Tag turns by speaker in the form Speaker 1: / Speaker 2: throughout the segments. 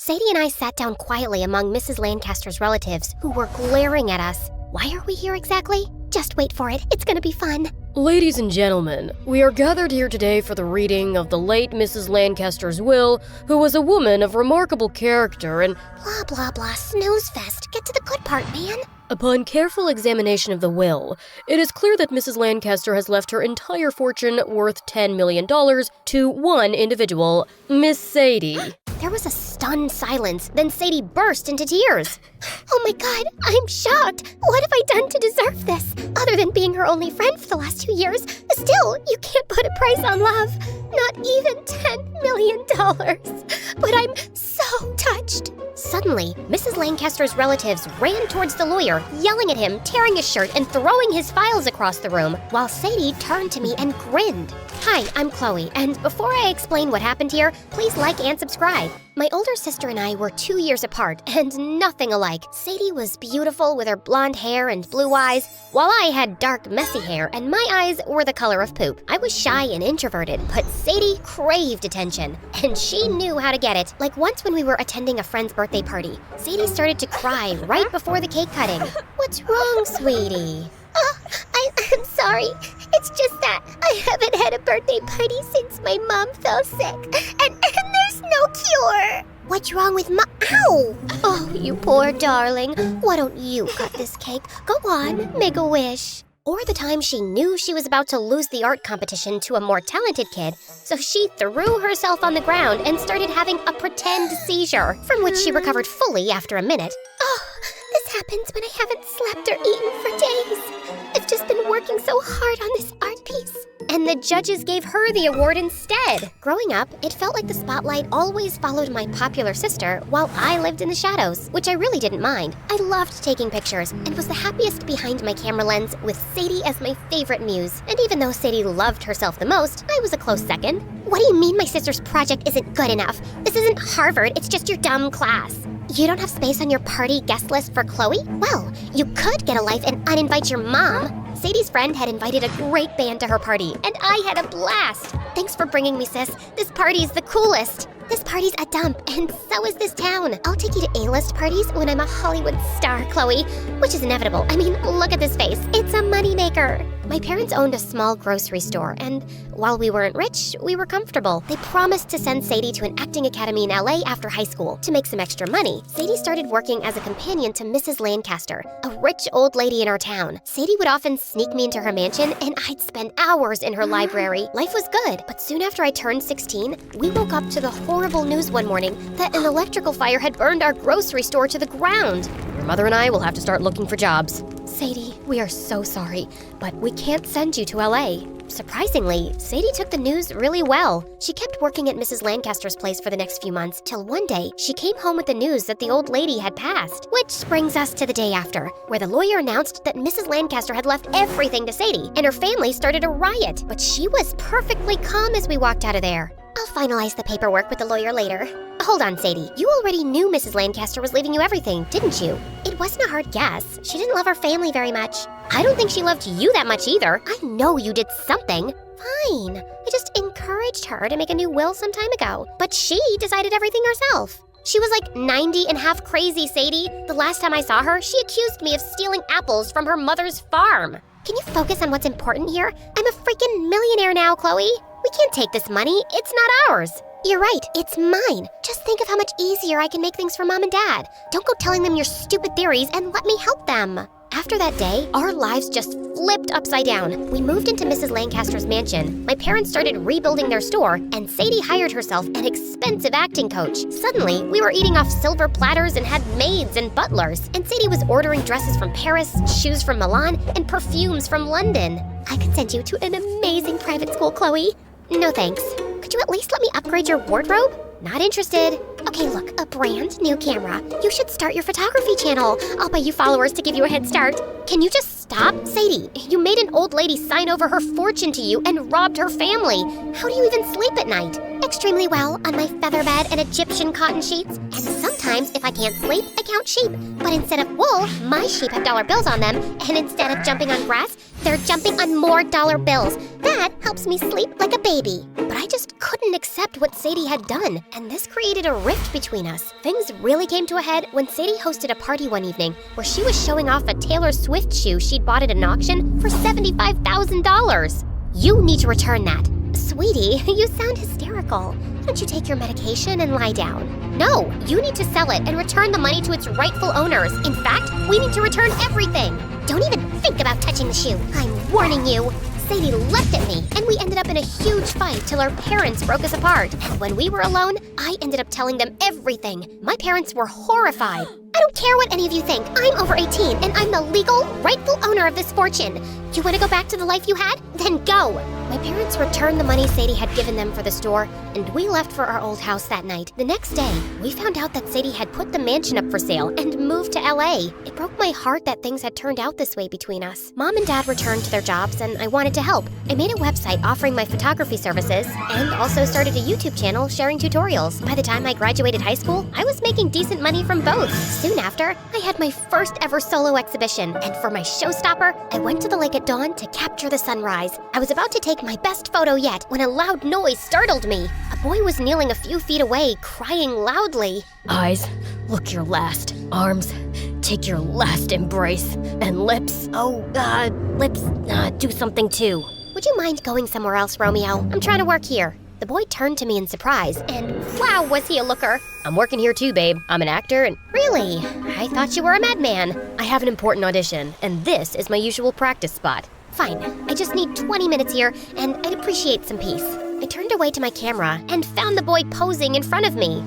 Speaker 1: Sadie and I sat down quietly among Mrs. Lancaster's relatives, who were glaring at us. Why are we here exactly? Just wait for it. It's gonna be fun.
Speaker 2: Ladies and gentlemen, we are gathered here today for the reading of the late Mrs. Lancaster's will, who was a woman of remarkable character and
Speaker 1: Blah, blah, blah, snooze fest. Get to the good part, man.
Speaker 2: Upon careful examination of the will, it is clear that Mrs. Lancaster has left her entire fortune worth $10 million to one individual, Miss Sadie.
Speaker 1: There was a stunned silence, then Sadie burst into tears. Oh my god, I'm shocked. What have I done to deserve this? Other than being her only friend for the last 2 years, still, you can't put a price on love. Not even $10 million. But I'm so touched. Suddenly, Mrs. Lancaster's relatives ran towards the lawyer, yelling at him, tearing his shirt, and throwing his files across the room, while Sadie turned to me and grinned. Hi, I'm Chloe, and before I explain what happened here, please like and subscribe. My older sister and I were 2 years apart, and nothing alike. Sadie was beautiful with her blonde hair and blue eyes, while I had dark, messy hair, and my eyes were the color of poop. I was shy and introverted, but Sadie craved attention, and she knew how to get it. Like once when we were attending a friend's birthday party, Sadie started to cry right before the cake cutting. What's wrong, sweetie? I'm sorry. It's just that I haven't had a birthday party since my mom fell sick, and there's no cure. What's wrong with Ow! Oh, you poor darling. Why don't you cut this cake? Go on, make a wish. Or the time she knew she was about to lose the art competition to a more talented kid, so she threw herself on the ground and started having a pretend seizure, from which she recovered fully after a minute. Oh, this happens when I haven't slept or eaten for days. I've just been working so hard on this art piece. And the judges gave her the award instead. Growing up, it felt like the spotlight always followed my popular sister while I lived in the shadows, which I really didn't mind. I loved taking pictures and was the happiest behind my camera lens with Sadie as my favorite muse. And even though Sadie loved herself the most, I was a close second. What do you mean my sister's project isn't good enough? This isn't Harvard, it's just your dumb class. You don't have space on your party guest list for Chloe? Well, you could get a life and uninvite your mom. Sadie's friend had invited a great band to her party, and I had a blast. Thanks for bringing me, sis. This party's the coolest. This party's a dump, and so is this town. I'll take you to A-list parties when I'm a Hollywood star, Chloe, which is inevitable. I mean, look at this face. It's a moneymaker. My parents owned a small grocery store, and while we weren't rich, we were comfortable. They promised to send Sadie to an acting academy in LA after high school. To make some extra money, Sadie started working as a companion to Mrs. Lancaster, a rich old lady in our town. Sadie would often sneak me into her mansion, and I'd spend hours in her library. Life was good, but soon after I turned 16, we woke up to the horrible news one morning that an electrical fire had burned our grocery store to the ground.
Speaker 2: your mother and I will have to start looking for jobs.
Speaker 1: Sadie, we are so sorry, but we can't send you to LA. Surprisingly, Sadie took the news really well. She kept working at Mrs. Lancaster's place for the next few months, till one day, she came home with the news that the old lady had passed. Which brings us to the day after, where the lawyer announced that Mrs. Lancaster had left everything to Sadie, and her family started a riot. But she was perfectly calm as we walked out of there. I'll finalize the paperwork with the lawyer later. Hold on, Sadie. You already knew Mrs. Lancaster was leaving you everything, didn't you? It wasn't a hard guess. She didn't love her family very much. I don't think she loved you that much either. I know you did something. Fine. I just encouraged her to make a new will some time ago. But she decided everything herself. She was like 90 and half crazy, Sadie. The last time I saw her, she accused me of stealing apples from her mother's farm. Can you focus on what's important here? I'm a freaking millionaire now, Chloe. We can't take this money. It's not ours. You're right, it's mine. Just think of how much easier I can make things for Mom and Dad. Don't go telling them your stupid theories and let me help them. After that day, our lives just flipped upside down. We moved into Mrs. Lancaster's mansion. My parents started rebuilding their store, and Sadie hired herself an expensive acting coach. Suddenly, we were eating off silver platters and had maids and butlers. And Sadie was ordering dresses from Paris, shoes from Milan, and perfumes from London. I could send you to an amazing private school, Chloe. No thanks. Could you at least let me upgrade your wardrobe? Not interested. Okay, look, a brand new camera. You should start your photography channel. I'll buy you followers to give you a head start. Can you just stop? Sadie, you made an old lady sign over her fortune to you and robbed her family. How do you even sleep at night? extremely well on my feather bed and Egyptian cotton sheets. And sometimes, if I can't sleep, I count sheep. But instead of wool, my sheep have dollar bills on them. And instead of jumping on grass, they're jumping on more dollar bills. That helps me sleep like a baby. But I just couldn't accept what Sadie had done. And this created a rift between us. Things really came to a head when Sadie hosted a party one evening where she was showing off a Taylor Swift shoe she'd bought at an auction for $75,000. You need to return that. Sweetie, you sound hysterical. Why don't you take your medication and lie down? No, you need to sell it and return the money to its rightful owners. In fact, we need to return everything. Don't even think about touching the shoe. I'm warning you. Sadie leapt at me, and we ended up in a huge fight till our parents broke us apart. And when we were alone, I ended up telling them everything. My parents were horrified. I don't care what any of you think. I'm over 18, and I'm the legal, rightful owner of this fortune. You want to go back to the life you had? Then go. My parents returned the money Sadie had given them for the store, and we left for our old house that night. The next day, we found out that Sadie had put the mansion up for sale and moved to LA. It broke my heart that things had turned out this way between us. Mom and Dad returned to their jobs, and I wanted to help. I made a website offering my photography services, and also started a YouTube channel sharing tutorials. By the time I graduated high school, I was making decent money from both. Soon after, I had my first ever solo exhibition, and for my showstopper, I went to the lake at dawn to capture the sunrise. I was about to take my best photo yet when a loud noise startled me. A boy was kneeling a few feet away, crying loudly.
Speaker 2: Eyes, look your last. Arms, take your last embrace. And lips, lips, do something too.
Speaker 1: Would you mind going somewhere else, Romeo? I'm trying to work here. The boy turned to me in surprise, and wow, was he a looker.
Speaker 2: I'm working here too, babe. I'm an actor and...
Speaker 1: Really? I thought you were a madman.
Speaker 2: I have an important audition, and this is my usual practice spot.
Speaker 1: Fine, I just need 20 minutes here, and I'd appreciate some peace. I turned away to my camera and found the boy posing in front of me.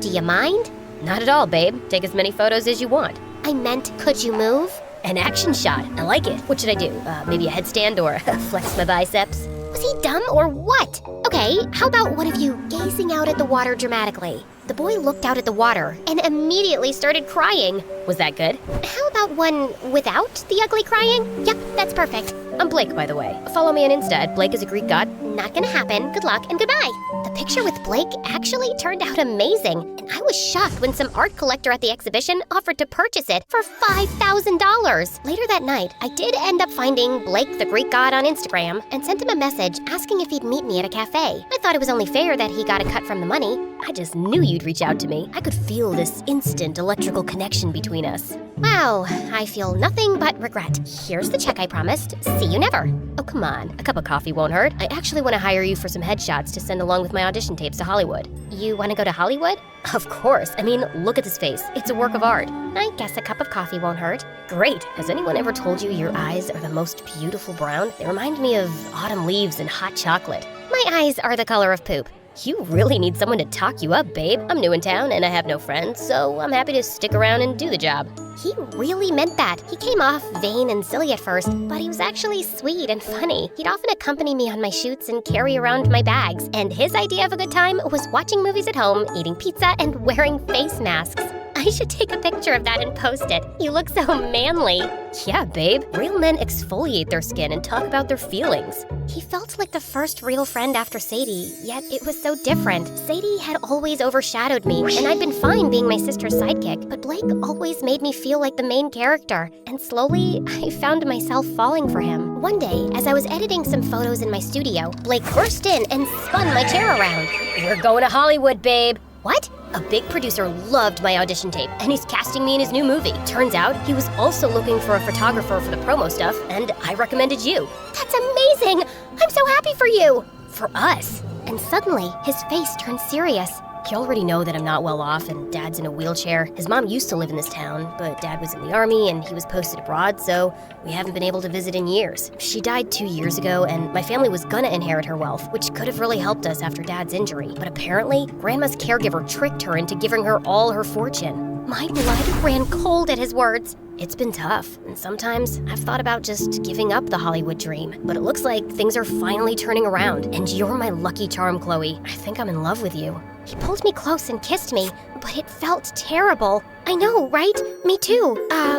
Speaker 1: Do you mind?
Speaker 2: Not at all, babe. Take as many photos as you want.
Speaker 1: I meant, could you move?
Speaker 2: An action shot. I like it. What should I do? Maybe a headstand or flex my biceps?
Speaker 1: Was he dumb or what? Okay, how about one of you gazing out at the water dramatically? The boy looked out at the water and immediately started crying.
Speaker 2: Was that good?
Speaker 1: How about one without the ugly crying? Yep, that's perfect.
Speaker 2: I'm Blake, by the way. Follow me on Insta at Blake is a Greek god.
Speaker 1: Not gonna happen. Good luck and goodbye. The picture with Blake actually turned out amazing, and I was shocked when some art collector at the exhibition offered to purchase it for $5,000. Later that night, I did end up finding Blake the Greek god on Instagram and sent him a message asking if he'd meet me at a cafe. I thought it was only fair that he got a cut from the money.
Speaker 2: I just knew you'd reach out to me. I could feel this instant electrical connection between us.
Speaker 1: Wow, I feel nothing but regret. Here's the check I promised. See you never.
Speaker 2: Oh, come on. A cup of coffee won't hurt. I actually want to hire you for some headshots to send along with my audition tapes to Hollywood.
Speaker 1: You want to go to Hollywood?
Speaker 2: Of course. I mean, look at this face. It's a work of art.
Speaker 1: I guess a cup of coffee won't hurt.
Speaker 2: Great. Has anyone ever told you your eyes are the most beautiful brown? They remind me of autumn leaves and hot chocolate.
Speaker 1: My eyes are the color of poop.
Speaker 2: You really need someone to talk you up, babe. I'm new in town and I have no friends, so I'm happy to stick around and do the job.
Speaker 1: He really meant that. He came off vain and silly at first, but he was actually sweet and funny. He'd often accompany me on my shoots and carry around my bags. And his idea of a good time was watching movies at home, eating pizza, and wearing face masks. I should take a picture of that and post it. You look so manly.
Speaker 2: Yeah, babe. Real men exfoliate their skin and talk about their feelings.
Speaker 1: He felt like the first real friend after Sadie, yet it was so different. Sadie had always overshadowed me, and I'd been fine being my sister's sidekick, but Blake always made me feel like the main character, and slowly, I found myself falling for him. One day, as I was editing some photos in my studio, Blake burst in and spun my chair around.
Speaker 2: We're going to Hollywood, babe.
Speaker 1: What?
Speaker 2: A big producer loved my audition tape, and he's casting me in his new movie. Turns out, he was also looking for a photographer for the promo stuff, and I recommended you.
Speaker 1: That's amazing! I'm so happy for you!
Speaker 2: For us.
Speaker 1: And suddenly, his face turned serious.
Speaker 2: You already know that I'm not well off and Dad's in a wheelchair. His mom used to live in this town, but Dad was in the army and he was posted abroad, so we haven't been able to visit in years. She died 2 years ago, and my family was gonna inherit her wealth, which could have really helped us after Dad's injury. But apparently, Grandma's caregiver tricked her into giving her all her fortune.
Speaker 1: My blood ran cold at his words.
Speaker 2: It's been tough, and sometimes I've thought about just giving up the Hollywood dream. But it looks like things are finally turning around, and you're my lucky charm, Chloe. I think I'm in love with you.
Speaker 1: He pulled me close and kissed me, but it felt terrible. I know, right? Me too.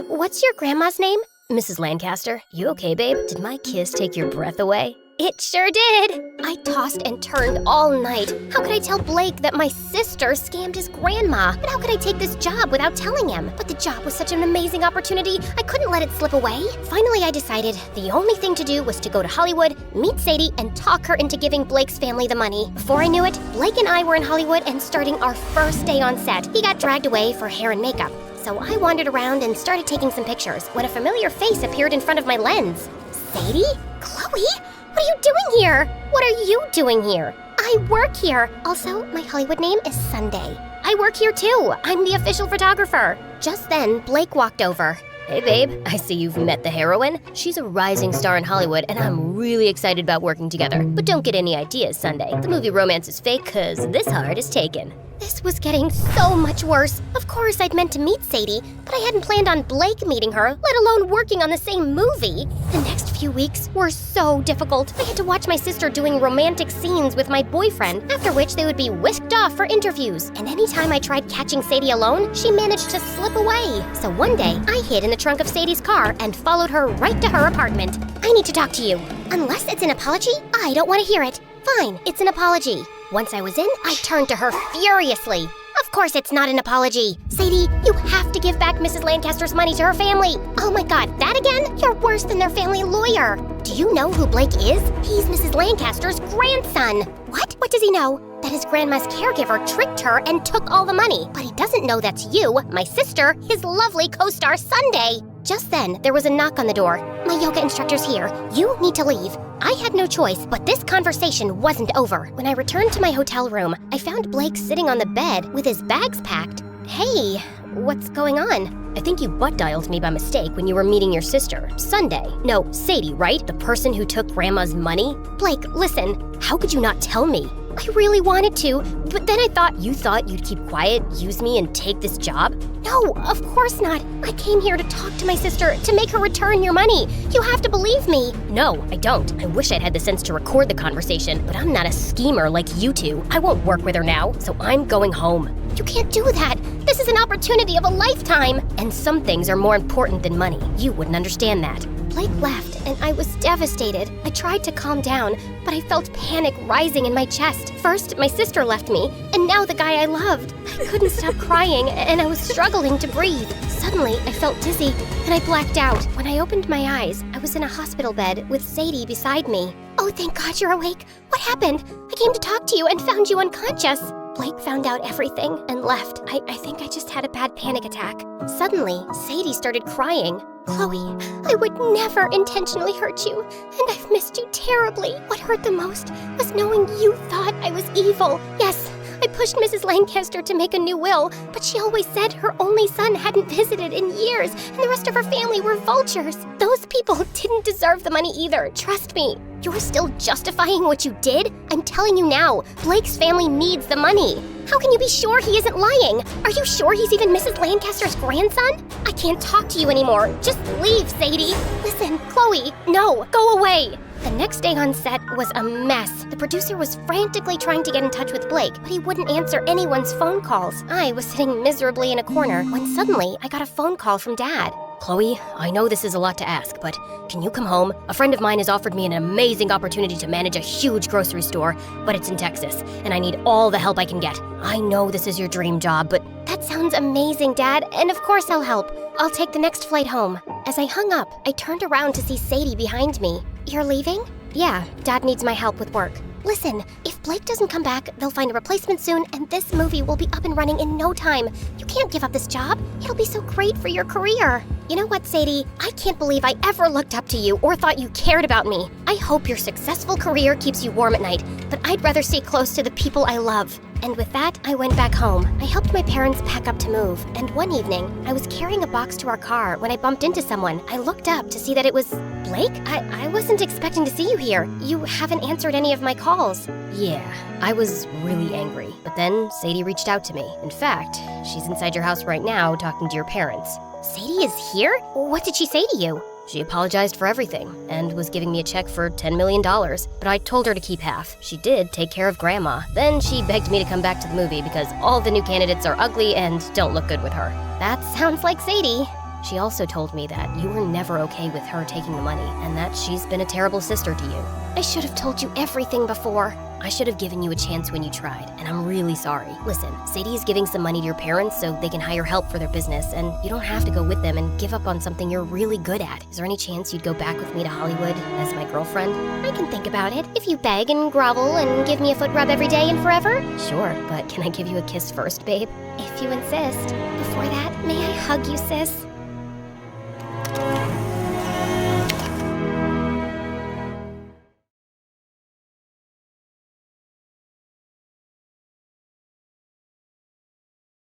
Speaker 1: What's your grandma's name?
Speaker 2: Mrs. Lancaster. You okay, babe? Did my kiss take your breath away?
Speaker 1: It sure did. I tossed and turned all night. How could I tell Blake that my sister scammed his grandma? And how could I take this job without telling him? But the job was such an amazing opportunity, I couldn't let it slip away. Finally, I decided the only thing to do was to go to Hollywood, meet Sadie, and talk her into giving Blake's family the money. Before I knew it, Blake and I were in Hollywood and starting our first day on set. He got dragged away for hair and makeup. So I wandered around and started taking some pictures when a familiar face appeared in front of my lens. Sadie? Chloe? What are you doing here? What are you doing here? I work here. Also, my Hollywood name is Sunday. I work here too. I'm the official photographer. Just then, Blake walked over.
Speaker 2: Hey babe, I see you've met the heroine. She's a rising star in Hollywood and I'm really excited about working together. But don't get any ideas, Sunday. The movie romance is fake cause this heart is taken.
Speaker 1: This was getting so much worse. Of course, I'd meant to meet Sadie, but I hadn't planned on Blake meeting her, let alone working on the same movie. The next few weeks were so difficult. I had to watch my sister doing romantic scenes with my boyfriend, after which they would be whisked off for interviews. And anytime I tried catching Sadie alone, she managed to slip away. So one day, I hid in the trunk of Sadie's car and followed her right to her apartment. I need to talk to you. Unless it's an apology, I don't want to hear it. Fine, it's an apology. Once I was in, I turned to her furiously. Of course it's not an apology. Sadie, you have to give back Mrs. Lancaster's money to her family. Oh my God, that again? You're worse than their family lawyer. Do you know who Blake is? He's Mrs. Lancaster's grandson. What? What does he know? That his grandma's caregiver tricked her and took all the money. But he doesn't know that's you, my sister, his lovely co-star Sunday. Just then, there was a knock on the door. My yoga instructor's here. You need to leave. I had no choice, but this conversation wasn't over. When I returned to my hotel room, I found Blake sitting on the bed with his bags packed. Hey, what's going on?
Speaker 2: I think you butt-dialed me by mistake when you were meeting your sister, Sunday. No, Sadie, right? The person who took Grandma's money?
Speaker 1: Blake, listen.
Speaker 2: How could you not tell me?
Speaker 1: I really wanted to, but then I thought...
Speaker 2: You thought you'd keep quiet, use me, and take this job?
Speaker 1: No, of course not. I came here to talk to my sister, to make her return your money. You have to believe me.
Speaker 2: No, I don't. I wish I'd had the sense to record the conversation, but I'm not a schemer like you two. I won't work with her now, so I'm going home.
Speaker 1: You can't do that. This is an opportunity of a lifetime.
Speaker 2: And some things are more important than money. You wouldn't understand that.
Speaker 1: Blake left, and I was devastated. I tried to calm down, but I felt panic rising in my chest. First, my sister left me, and now the guy I loved. I couldn't stop crying, and I was struggling to breathe. Suddenly, I felt dizzy, and I blacked out. When I opened my eyes, I was in a hospital bed with Sadie beside me. Oh, thank God you're awake. What happened? I came to talk to you and found you unconscious. Blake found out everything and left. I think I just had a bad panic attack. Suddenly, Sadie started crying. Chloe, I would never intentionally hurt you, and I've missed you terribly. What hurt the most was knowing you thought I was evil. Yes, I pushed Mrs. Lancaster to make a new will, but she always said her only son hadn't visited in years, and the rest of her family were vultures. Those people didn't deserve the money either, trust me. You're still justifying what you did? I'm telling you now, Blake's family needs the money. How can you be sure he isn't lying? Are you sure he's even Mrs. Lancaster's grandson? I can't talk to you anymore. Just leave, Sadie. Listen, Chloe, no, go away. The next day on set was a mess. The producer was frantically trying to get in touch with Blake, but he wouldn't answer anyone's phone calls. I was sitting miserably in a corner when suddenly I got a phone call from Dad.
Speaker 2: Chloe, I know this is a lot to ask, but can you come home? A friend of mine has offered me an amazing opportunity to manage a huge grocery store, but it's in Texas, and I need all the help I can get. I know this is your dream job, but...
Speaker 1: That sounds amazing, Dad, and of course I'll help. I'll take the next flight home. As I hung up, I turned around to see Sadie behind me. You're leaving? Yeah, Dad needs my help with work. Listen, if Blake doesn't come back, they'll find a replacement soon, and this movie will be up and running in no time. You can't give up this job. It'll be so great for your career. You know what, Sadie? I can't believe I ever looked up to you or thought you cared about me. I hope your successful career keeps you warm at night, but I'd rather stay close to the people I love. And with that, I went back home. I helped my parents pack up to move, and one evening, I was carrying a box to our car when I bumped into someone. I looked up to see that it was Blake. I wasn't expecting to see you here. You haven't answered any of my calls.
Speaker 2: Yeah, I was really angry. But then Sadie reached out to me. In fact, she's inside your house right now talking to your parents.
Speaker 1: Sadie is here? What did she say to you?
Speaker 2: She apologized for everything and was giving me a check for $10 million, but I told her to keep half. She did take care of Grandma. Then she begged me to come back to the movie because all the new candidates are ugly and don't look good with her.
Speaker 1: That sounds like Sadie.
Speaker 2: She also told me that you were never okay with her taking the money, and that she's been a terrible sister to you.
Speaker 1: I should have told you everything before.
Speaker 2: I should have given you a chance when you tried, and I'm really sorry. Listen, Sadie is giving some money to your parents so they can hire help for their business, and you don't have to go with them and give up on something you're really good at. Is there any chance you'd go back with me to Hollywood as my girlfriend?
Speaker 1: I can think about it if you beg and grovel and give me a foot rub every day and forever.
Speaker 2: Sure, but can I give you a kiss first, babe?
Speaker 1: If you insist. Before that, may I hug you, sis?